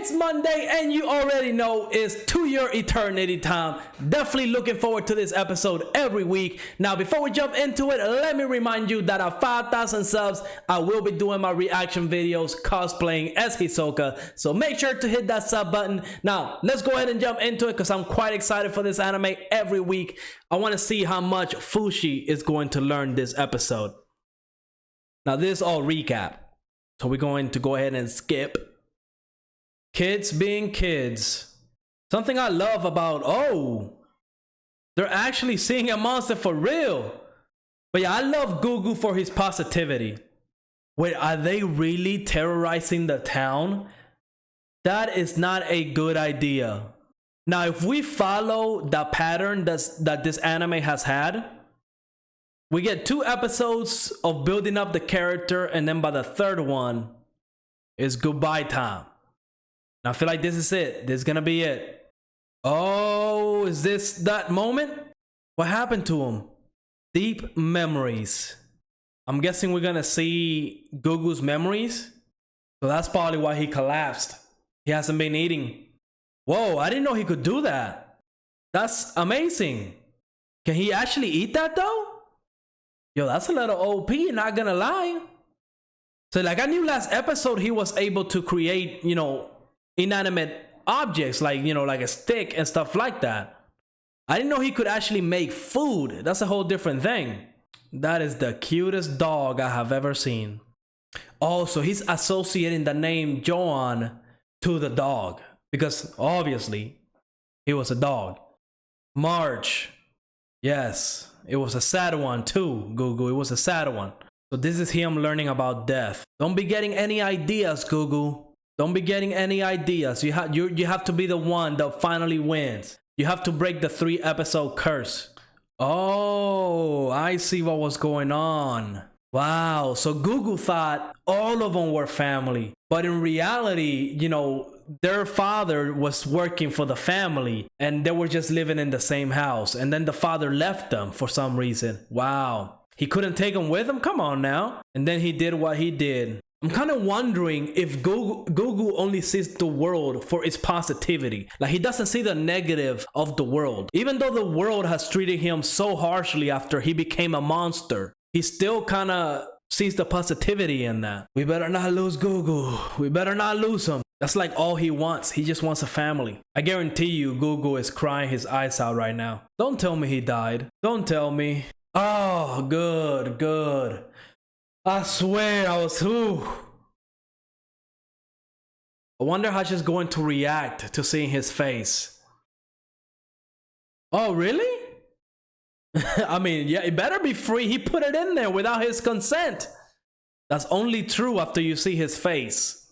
It's Monday and you already know it's To Your Eternity time. Definitely looking forward to this episode every week. Now, before we jump into it, let me remind you that at 5,000 subs, I will be doing my reaction videos cosplaying as Hisoka. So make sure to hit that sub button. Now, let's go ahead and jump into it because I'm quite excited for this anime every week. I want to see how much Fushi is going to learn this episode. Now, this is all recap. So we're going to go ahead and skip. Kids being kids. Something I love about, oh, they're actually seeing a monster for real. But yeah, I love GUGU for his positivity. Wait, are they really terrorizing the town? That is not a good idea. Now, if we follow the pattern that this anime has had, we get 2 episodes of building up the character, and then by the 3rd one, it's goodbye time. Now, I feel like this is it. This is gonna be it. Oh, is this that moment? What happened to him? Deep memories. I'm guessing we're gonna see GUGU's memories. So that's probably why he collapsed. He hasn't been eating. Whoa, I didn't know he could do that. That's amazing. Can he actually eat that though? Yo, that's a little OP, not gonna lie. So like I knew last episode he was able to create, you know, inanimate objects like, you know, like a stick and stuff like that. I didn't know he could actually make food. That's a whole different thing. That is the cutest dog I have ever seen. Oh, so he's associating the name Joan to the dog because obviously he was a dog. March. Yes, it was a sad one too, GUGU. It was a sad one. So this is him learning about death. Don't be getting any ideas, GUGU. Don't be getting any ideas. You have to be the one that finally wins. You have to break the 3-episode curse. Oh, I see what was going on. Wow, so GUGU thought all of them were family. But in reality, you know, their father was working for the family and they were just living in the same house. And then the father left them for some reason. Wow. He couldn't take them with him? Come on now. And then he did what he did. I'm kind of wondering if GUGU only sees the world for its positivity. Like he doesn't see the negative of the world. Even though the world has treated him so harshly after he became a monster, he still kind of sees the positivity in that. We better not lose GUGU. We better not lose him. That's like all he wants. He just wants a family. I guarantee you GUGU is crying his eyes out right now. Don't tell me he died. Don't tell me. Oh, good, good. I swear I was I wonder how she's going to react to seeing his face. Oh, really? I mean, yeah, it better be free. He put it in there without his consent. That's only true after you see his face.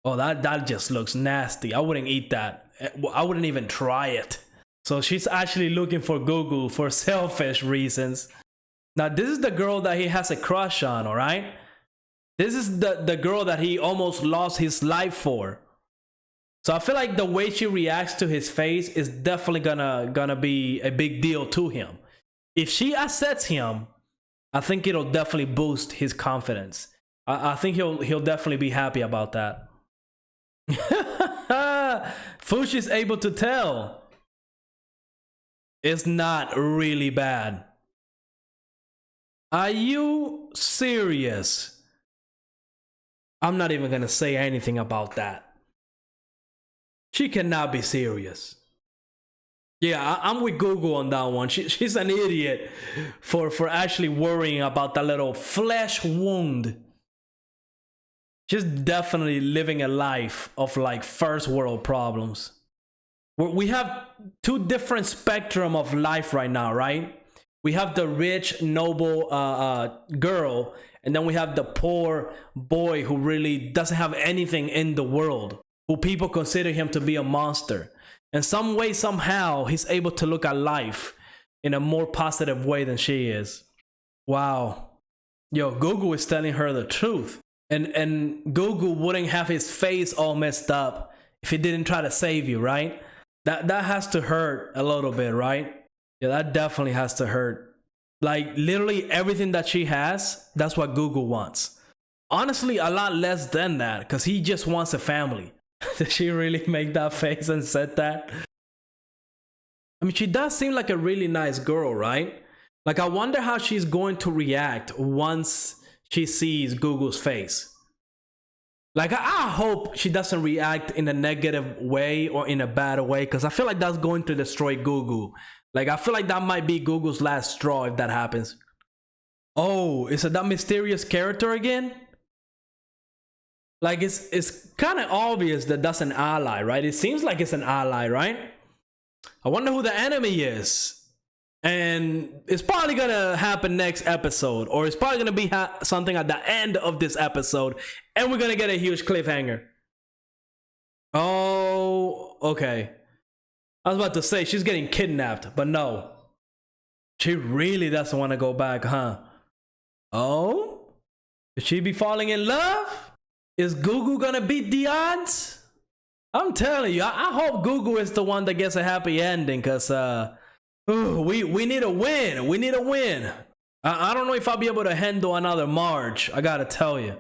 Oh, that just looks nasty. I wouldn't eat that. I wouldn't even try it. So she's actually looking for GUGU for selfish reasons. Now, this is the girl that he has a crush on, all right? This is the girl that he almost lost his life for. So I feel like the way she reacts to his face is definitely gonna be a big deal to him. If she accepts him, I think it'll definitely boost his confidence. I think he'll definitely be happy about that. Fushi's able to tell. It's not really bad. Are you serious? I'm not even gonna say anything about that. She cannot be serious. Yeah, I'm with GUGU on that one. She's an idiot for actually worrying about that little flesh wound. She's definitely living a life of like first world problems. We have 2 different spectrum of life right now, right? We have the rich, noble girl, and then we have the poor boy who really doesn't have anything in the world, who people consider him to be a monster. In some way, somehow, he's able to look at life in a more positive way than she is. Wow. Yo, GUGU is telling her the truth. And GUGU wouldn't have his face all messed up if he didn't try to save you, right? That has to hurt a little bit, right? Yeah, that definitely has to hurt. Like, literally everything that she has, that's what GUGU wants. Honestly, a lot less than that, because he just wants a family. Did she really make that face and said that? I mean, she does seem like a really nice girl, right? Like, I wonder how she's going to react once she sees Gugu's face. Like, I hope she doesn't react in a negative way or in a bad way, because I feel like that's going to destroy Gugu. Like, I feel like that might be Gugu's last straw if that happens. Oh, is it that mysterious character again? Like, it's kind of obvious that that's an ally, right? It seems like it's an ally, right? I wonder who the enemy is. And it's probably gonna happen next episode, or it's probably gonna be something at the end of this episode, and we're gonna get a huge cliffhanger. Oh, okay. I was about to say she's getting kidnapped, but no. She really doesn't want to go back, huh? Oh? Could she be falling in love? Is Gugu gonna beat the odds? I'm telling you, I hope Gugu is the one that gets a happy ending, because we need a win. We need a win. I don't know if I'll be able to handle another March. I gotta tell you.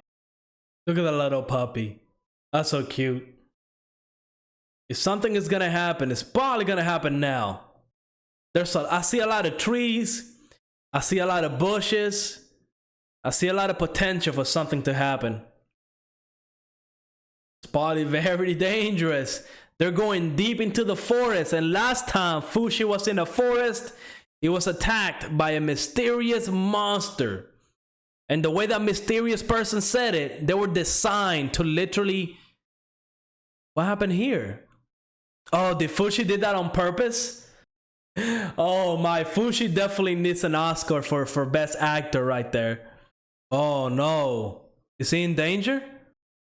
Look at the little puppy. That's so cute. If something is gonna happen, it's probably gonna happen now. I see a lot of trees. I see a lot of bushes. I see a lot of potential for something to happen. It's probably very dangerous. They're going deep into the forest, and last time Fushi was in a forest, he was attacked by a mysterious monster. And the way that mysterious person said it, they were designed to literally... What happened here? Oh, did Fushi did that on purpose? Oh my, Fushi definitely needs an Oscar for best actor right there. Oh no. Is he in danger?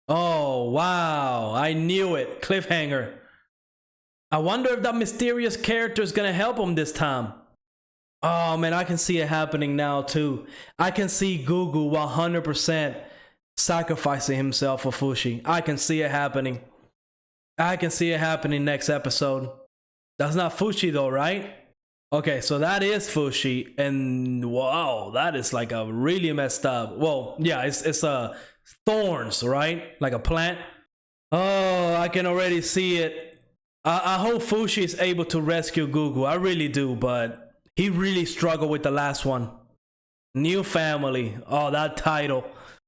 Oh, wow. I knew it. Cliffhanger. I wonder if that mysterious character is going to help him this time. Oh, man, I can see it happening now, too. I can see Gugu 100% sacrificing himself for Fushi. I can see it happening. I can see it happening next episode. That's not Fushi, though, right? Okay, so that is Fushi. And, wow, that is like a really messed up. Well, yeah, it's thorns, right? Like a plant. Oh, I can already see it. I hope Fushi is able to rescue Gugu. I really do, but he really struggled with the last one. New family. Oh, that title.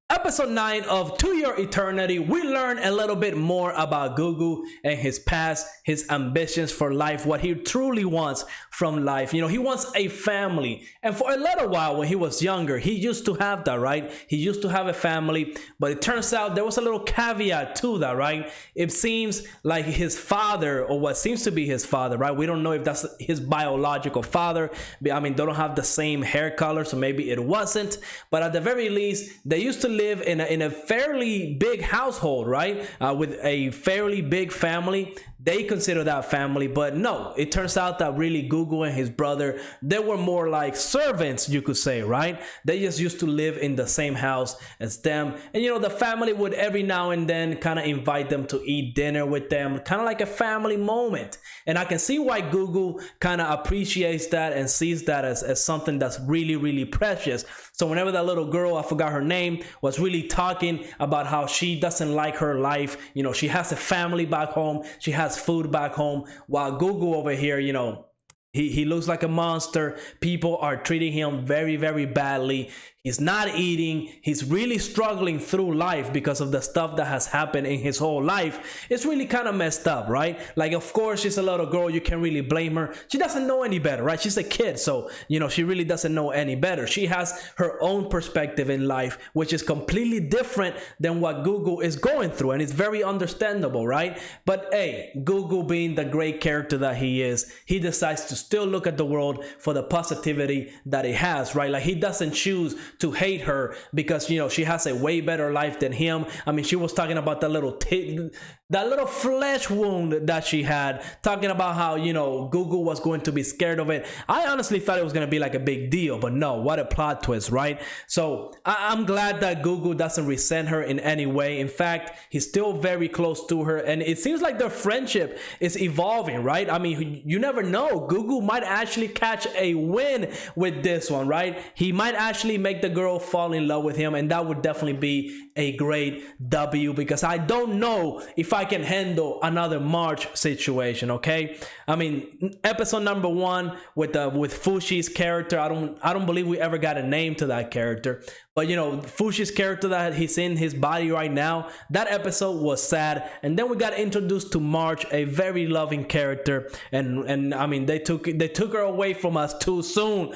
Episode 9 of To Your Eternity, we learn a little bit more about Gugu and his past, his ambitions for life, what he truly wants from life. You know, he wants a family. And for a little while when he was younger, he used to have that, right? He used to have a family, but it turns out there was a little caveat to that, right? It seems like his father, or what seems to be his father, right? We don't know if that's his biological father. I mean, they don't have the same hair color, so maybe it wasn't. But at the very least, they used to live in a fairly big household, right? With a fairly big family. They consider that family, but no, it turns out that really Gugu and his brother, they were more like servants, you could say, right? They just used to live in the same house as them. And you know, the family would every now and then kind of invite them to eat dinner with them, kind of like a family moment. And I can see why Gugu kind of appreciates that and sees that as something that's really, really precious. So whenever that little girl, I forgot her name, was really talking about how she doesn't like her life, you know, she has a family back home, she has food back home, while Gugu over here, you know, he looks like a monster. People are treating him very, very badly. He's not eating. He's really struggling through life because of the stuff that has happened in his whole life. It's really kind of messed up, right? Like, of course, she's a little girl. You can't really blame her. She doesn't know any better, right? She's a kid. So, you know, she really doesn't know any better. She has her own perspective in life, which is completely different than what Gugu is going through. And it's very understandable, right? But hey, Gugu, being the great character that he is, he decides to still look at the world for the positivity that it has, right? Like, he doesn't choose to hate her because, you know, she has a way better life than him. I mean, she was talking about that little flesh wound that she had, talking about how, you know, Gugu was going to be scared of it. I honestly thought it was going to be like a big deal, but no, what a plot twist, right? So I'm glad that Gugu doesn't resent her in any way. In fact, he's still very close to her, and it seems like their friendship is evolving, right? I mean, you never know. Gugu might actually catch a win with this one, right? He might actually make the girl fall in love with him, and that would definitely be a great W, because I don't know if I I can handle another March situation. Okay, I mean, episode number 1 with Fushi's character, I don't believe we ever got a name to that character, but you know, Fushi's character that he's in his body right now, that episode was sad. And then we got introduced to March, a very loving character, and I mean, they took her away from us too soon,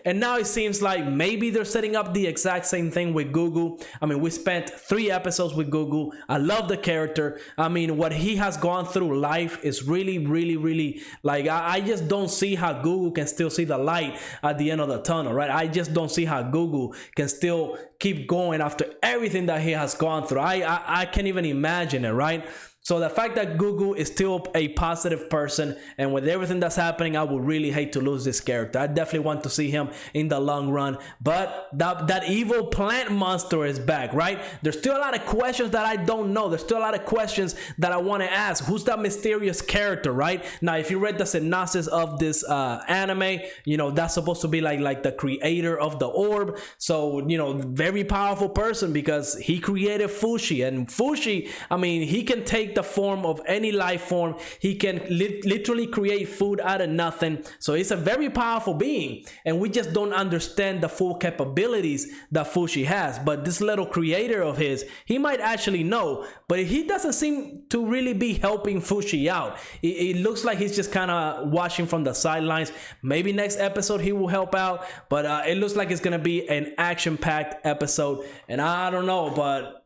and now it seems like maybe they're setting up the exact same thing with GUGU. I mean, we spent 3 episodes with GUGU. I love the character. I mean, what he has gone through life is really, really, really, like, I just don't see how GUGU can still see the light at the end of the tunnel, right? I just don't see how GUGU can still keep going after everything that he has gone through. I can't even imagine it, right? So the fact that GUGU is still a positive person, and with everything that's happening, I would really hate to lose this character. I definitely want to see him in the long run. But that evil plant monster is back, right? There's still a lot of questions that I don't know. There's still a lot of questions that I want to ask. Who's that mysterious character, right? Now, if you read the synopsis of this anime, you know, that's supposed to be like the creator of the orb. So, you know, very powerful person, because he created Fushi. And Fushi, I mean, he can take the form of any life form. He can literally create food out of nothing. So he's a very powerful being, and we just don't understand the full capabilities that Fushi has. But this little creator of his, he might actually know, but he doesn't seem to really be helping Fushi out. It looks like he's just kind of watching from the sidelines. Maybe next episode he will help out, but it looks like it's gonna be an action-packed episode, and I don't know, but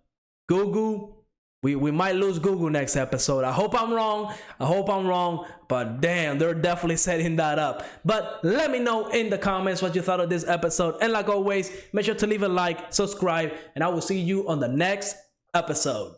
GUGU, we might lose GUGU next episode. I hope I'm wrong, but damn, they're definitely setting that up. But let me know in the comments what you thought of this episode, and like always, make sure to leave a like, subscribe, and I will see you on the next episode.